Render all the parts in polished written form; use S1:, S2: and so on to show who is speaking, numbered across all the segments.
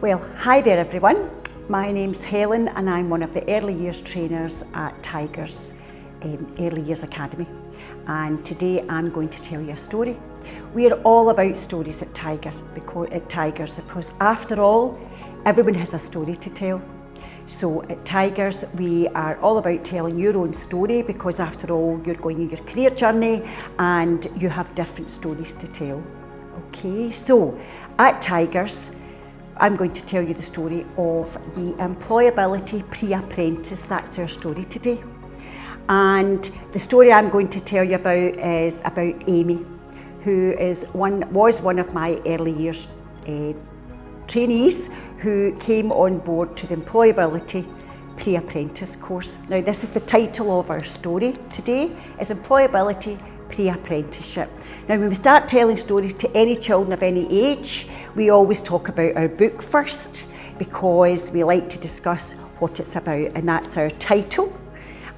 S1: Well, hi there everyone. My name's Helen and I'm one of the early years trainers at Tigers Early Years Academy. And today I'm going to tell you a story. We are all about stories at Tigers because after all, everyone has a story to tell. So at Tigers, we are all about telling your own story because after all, you're going on your career journey and you have different stories to tell. Okay, so at Tigers, I'm going to tell you the story of the employability pre-apprentice. That's our story today. And the story I'm going to tell you about is about Amy, who was one of my early years trainees who came on board to the employability pre-apprentice course. Now this is the title of our story today, is employability pre-apprenticeship. Now when we start telling stories to any children of any age, we always talk about our book first because we like to discuss what it's about, and that's our title.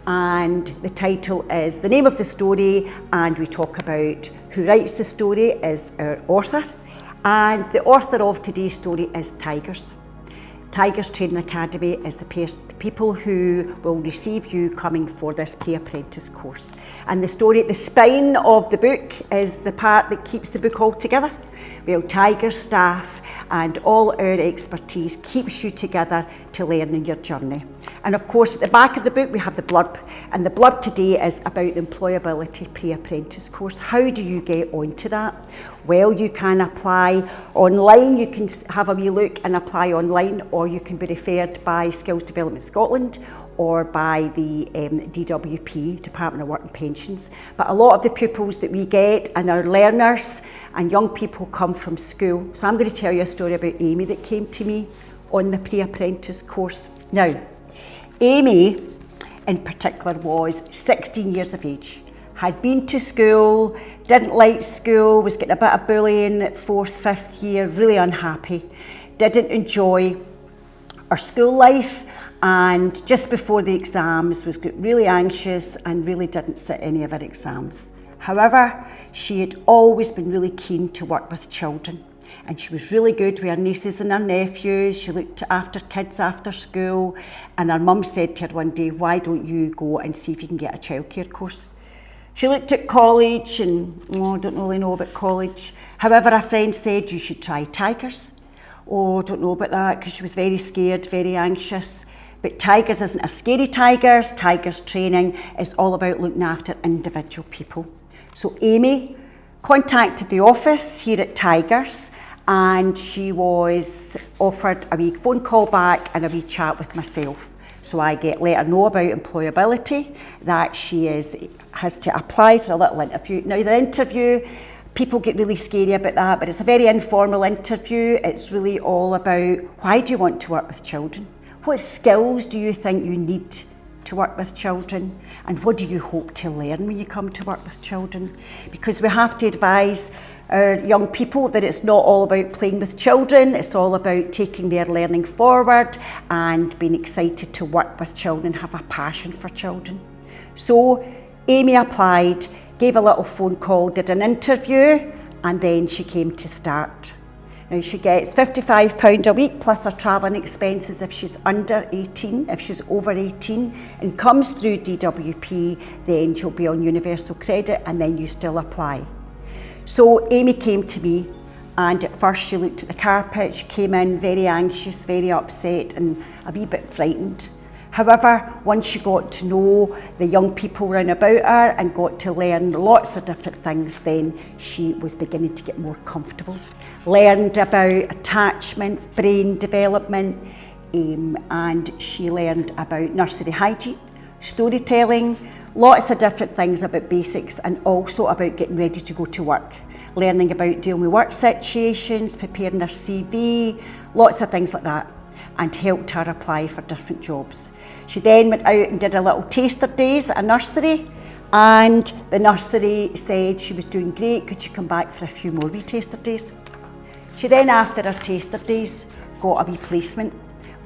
S1: And the title is the name of the story, and we talk about who writes the story is our author. And the author of today's story is Tigers. Tigers Training Academy is the people who will receive you coming for this pre-apprentice course. And the story at the spine of the book is the part that keeps the book all together. Well, Tigers staff and all our expertise keeps you together to learn in your journey. And of course, at the back of the book, we have the blurb. And the blurb today is about the employability pre-apprentice course. How do you get onto that? Well, you can apply online. You can have a wee look and apply online, or you can be referred by Skills Development Scotland or by the DWP, Department of Work and Pensions. But a lot of the pupils that we get and our learners and young people come from school. So I'm going to tell you a story about Amy that came to me on the pre-apprentice course. Now, Amy in particular was 16 years of age, had been to school, didn't like school, was getting a bit of bullying at 4th, 5th year, really unhappy, didn't enjoy her school life, and just before the exams was really anxious and really didn't sit any of her exams. However, she had always been really keen to work with children, and she was really good with her nieces and her nephews. She looked after kids after school, and her mum said to her one day, why don't you go and see if you can get a childcare course? She looked at college and, I don't really know about college. However, a friend said you should try Tigers. Oh, don't know about that, because she was very scared, very anxious. But Tigers isn't a scary Tigers. Tigers training is all about looking after individual people. So Amy contacted the office here at Tigers, and she was offered a wee phone call back and a wee chat with myself. So I let her know about employability, that she has to apply for a little interview. Now the interview, people get really scary about that, but it's a very informal interview. It's really all about, why do you want to work with children? What skills do you think you need to work with children? And what do you hope to learn when you come to work with children? Because we have to advise our young people that it's not all about playing with children, it's all about taking their learning forward and being excited to work with children, have a passion for children. So Amy applied, gave a little phone call, did an interview, and then she came to start. Now she gets £55 a week plus her travelling expenses if she's under 18, if she's over 18 and comes through DWP, then she'll be on universal credit and then you still apply. So Amy came to me, and at first she looked at the carpet. She came in very anxious, very upset and a wee bit frightened. However, once she got to know the young people round about her and got to learn lots of different things, then she was beginning to get more comfortable. Learned about attachment, brain development, and she learned about nursery hygiene, storytelling, lots of different things about basics, and also about getting ready to go to work, learning about dealing with work situations, preparing her CV, lots of things like that, and helped her apply for different jobs. She then went out and did a little taster days at a nursery, and the nursery said she was doing great, could she come back for a few more wee taster days? She then, after her taster days, got a wee placement,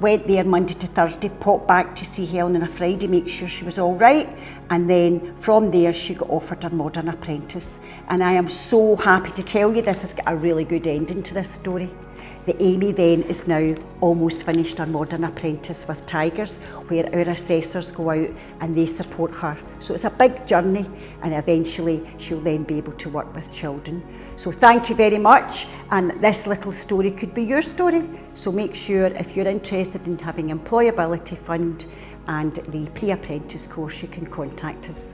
S1: went there Monday to Thursday, popped back to see Helen on a Friday, make sure she was all right, and then from there she got offered her modern apprentice. And I am so happy to tell you this has got a really good ending to this story. The Amy then is now almost finished her Modern Apprentice with Tigers, where our assessors go out and they support her. So it's a big journey, and eventually she'll then be able to work with children. So thank you very much, and this little story could be your story. So make sure, if you're interested in having Employability Fund and the Pre-Apprentice course, you can contact us.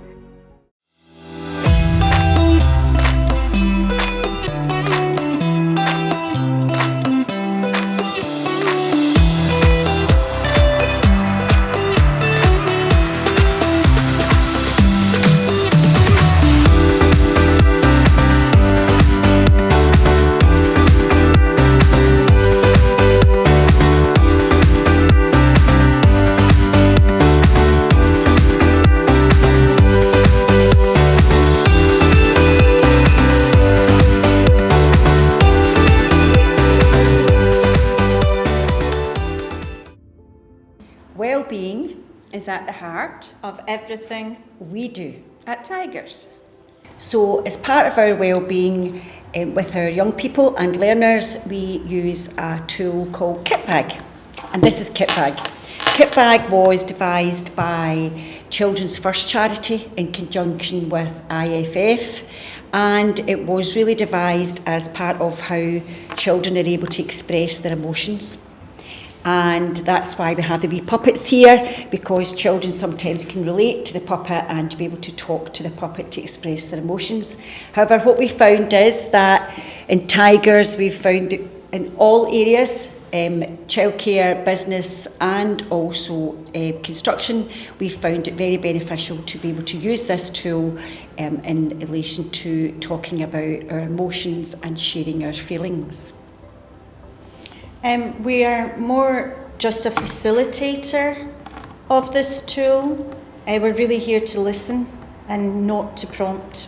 S1: Wellbeing
S2: is at the heart of everything
S1: we do
S2: at Tigers.
S1: So as part of our wellbeing with our young people and learners, we use a tool called Kit Bag. And this is Kit Bag. Kit Bag was devised by Children's First Charity in conjunction with IFF, and it was really devised as part of how children are able to express their emotions. And that's why we have the wee puppets here, because children sometimes can relate to the puppet and to be able to talk to the puppet to express their emotions. However, what we found is that in Tigers, we've found that in all areas, childcare, business and also construction, we found it very beneficial to be able to use this tool in relation to talking about our emotions and sharing our feelings.
S2: We are more just a facilitator of this tool. We're really here to listen and not to prompt.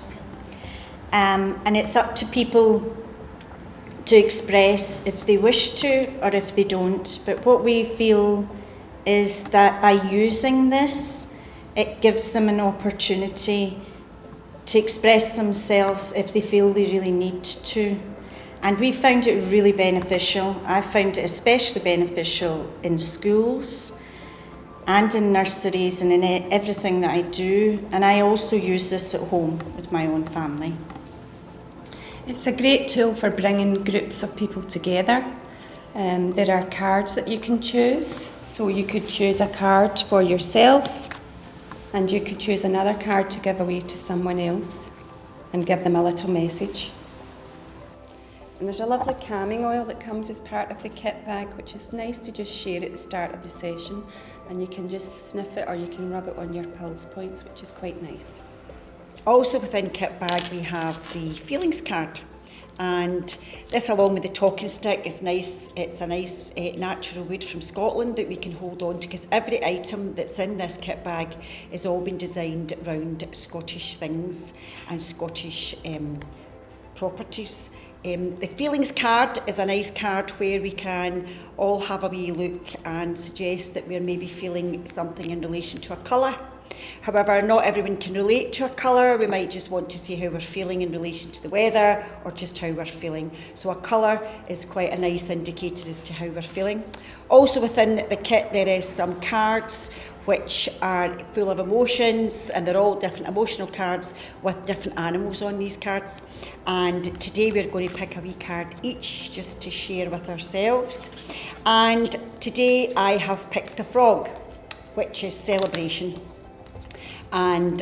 S2: And it's up to people to express if they wish to or if they don't. But what we feel is that by using this, it gives them an opportunity to express themselves if they feel they really need to. And we found it really beneficial. I found it especially beneficial in schools and in nurseries and in everything that I do. And I also use this at home with my own family.
S3: It's a great tool for bringing groups of people together. There are cards that you can choose. So you could choose a card for yourself, and you could choose another card to give away to someone else and give them a little message. And there's a lovely calming oil that comes as part of the kit bag, which is nice to just share at the start of the session, and you can just sniff it or you can rub it on your pulse points, which is quite nice.
S1: Also within Kit Bag we have the feelings card, and this along with the talking stick is nice. It's a nice natural wood from Scotland that we can hold on to, because every item that's in this kit bag is all been designed around Scottish things and Scottish properties. The feelings card is a nice card where we can all have a wee look and suggest that we're maybe feeling something in relation to a colour. However, not everyone can relate to a colour. We might just want to see how we're feeling in relation to the weather or just how we're feeling. So a colour is quite a nice indicator as to how we're feeling. Also within the kit there is some cards which are full of emotions, and they're all different emotional cards with different animals on these cards. And today we're going to pick a wee card each just to share with ourselves. And today I have picked the frog, which is celebration. And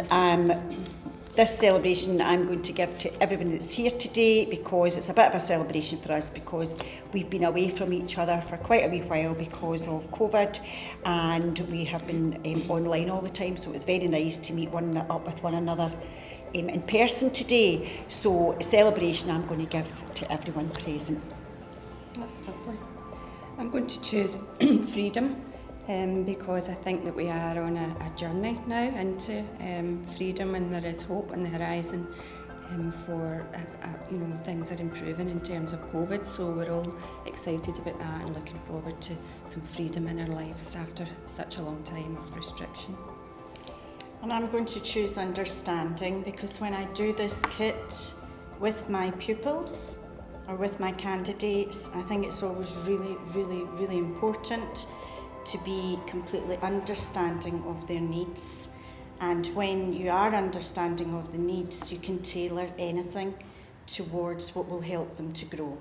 S1: this celebration I'm going to give to everyone that's here today, because it's a bit of a celebration for us, because we've been away from each other for quite a wee while because of COVID, and we have been online all the time, so it's very nice to meet up with one another in person today. So a celebration I'm going to give to everyone present.
S3: That's lovely. I'm going to choose freedom. Because I think that we are on a journey now into freedom, and there is hope on the horizon for things are improving in terms of COVID, so we're all excited about that and looking forward to some freedom in our lives after such a long time of restriction.
S2: And I'm going to choose understanding, because when I do this kit with my pupils, or with my candidates, I think it's always really important to be completely understanding of their needs. And when you are understanding of the needs, you can tailor anything towards what will help them to grow.